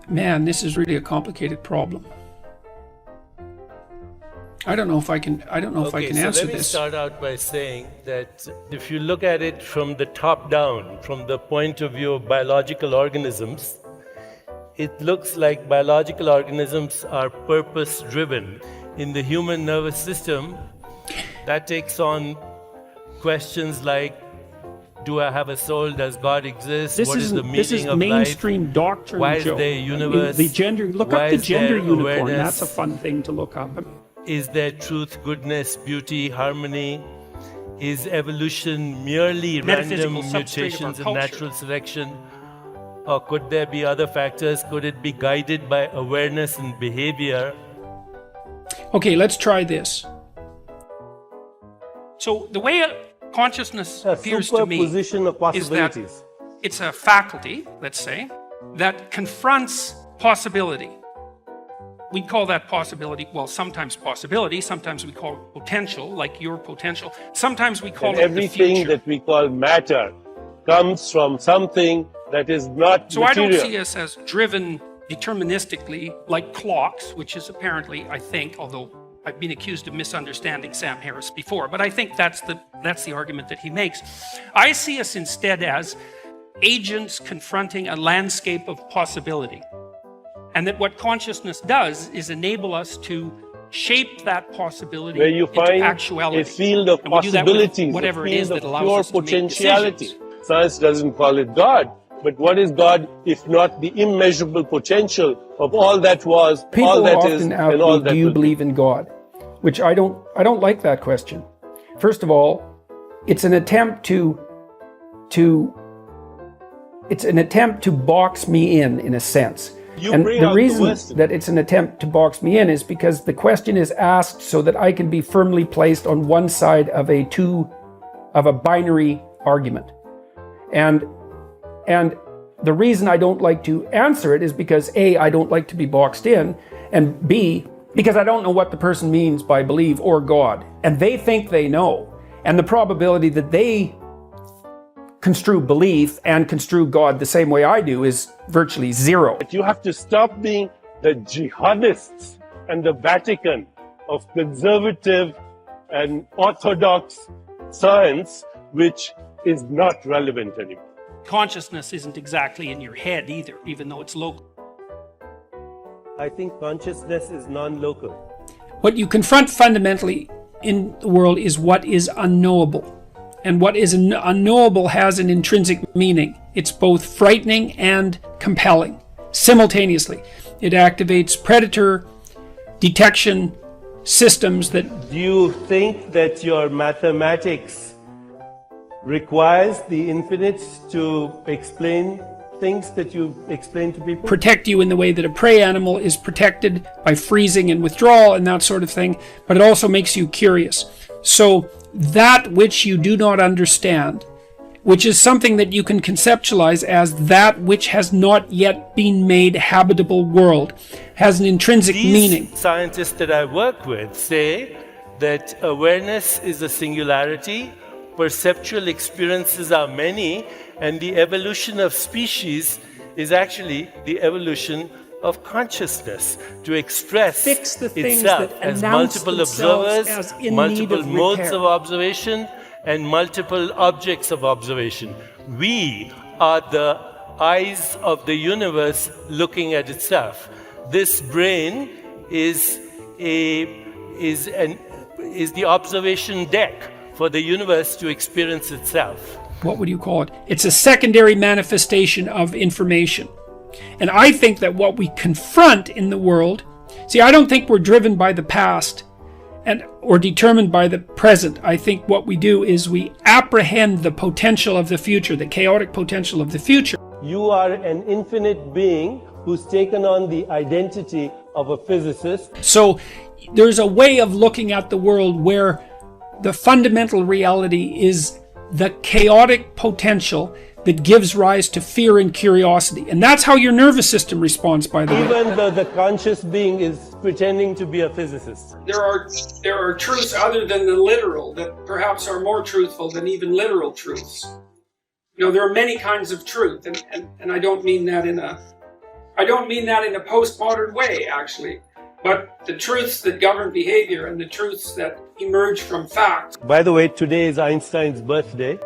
Man, this is really a complicated problem. I don't know if I can answer Let me this. start out by saying that if you look at it from the top down, from the point of view of biological organisms, it looks like biological organisms are purpose-driven. In the human nervous system, that takes on questions like, do I have a soul? Does God exist? What is the meaning of life? Mainstream doctrine, Why is Joe. there a universe? Look Why up the is gender there unicorn. awareness? That's a fun thing to look up. Is there truth, goodness, beauty, harmony? Is evolution merely random mutations and natural selection? Or could there be other factors? Could it be guided by awareness and behavior? Okay, let's try this. So the way consciousness appears to me is that it's a faculty, let's say, that confronts possibility. We call that possibility, well, sometimes possibility, sometimes we call it potential, like your potential. Sometimes we call it the future. Everything that we call matter comes from something that is not So material. I don't see us as driven deterministically like clocks, which is apparently, I think, although I've been accused of misunderstanding Sam Harris before, but I think that's the argument that he makes. I see us instead as agents confronting a landscape of possibility. And that what consciousness does is enable us to shape that possibility where you into find actuality. a field of possibilities, whatever a it is field that of allows pure us to make potentiality. decisions. Science doesn't call it God, but what is God if not the immeasurable potential of all that was, all that is, and all that do you will be? believe in God? Which I don't like that question. First of all, it's an attempt to box me in a sense. And the reason that it's an attempt to box me in is because the question is asked so that I can be firmly placed on one side of a binary argument. And the reason I don't like to answer it is because A, I don't like to be boxed in, and B, because I don't know what the person means by believe or God. And they think they know. And the probability that they construe belief and construe God the same way I do is virtually zero. But you have to stop being the jihadists and the Vatican of conservative and orthodox science, which is not relevant anymore. Consciousness isn't exactly in your head either, even though it's local. I think consciousness is non-local. What you confront fundamentally in the world is what is unknowable. And what is unknowable has an intrinsic meaning. It's both frightening and compelling simultaneously. It activates predator detection systems that... Do you think that your mathematics requires the infinite to explain things that you explain to people? Protect you in the way that a prey animal is protected by freezing and withdrawal and that sort of thing, but it also makes you curious. So that which you do not understand, which is something that you can conceptualize as that which has not yet been made habitable world, has an intrinsic meaning. These scientists that I work with say that awareness is a singularity, perceptual experiences are many, and the evolution of species is actually the evolution of consciousness to express itself as multiple observers, multiple modes of observation, and multiple objects of observation. We are the eyes of the universe looking at itself. This brain is the observation deck for the universe to experience itself. What would you call it? It's a secondary manifestation of information. And I think that what we confront in the world, see, I don't think we're driven by the past or determined by the present. I think what we do is we apprehend the potential of the future, the chaotic potential of the future. You are an infinite being who's taken on the identity of a physicist. So there's a way of looking at the world where the fundamental reality is the chaotic potential that gives rise to fear and curiosity. And that's how your nervous system responds, by the way. Even though the conscious being is pretending to be a physicist. There are truths other than the literal that perhaps are more truthful than even literal truths. You know, there are many kinds of truth, and I don't mean that I don't mean that in a postmodern way, actually, but the truths that govern behavior and the truths that emerge from facts. By the way, today is Einstein's birthday.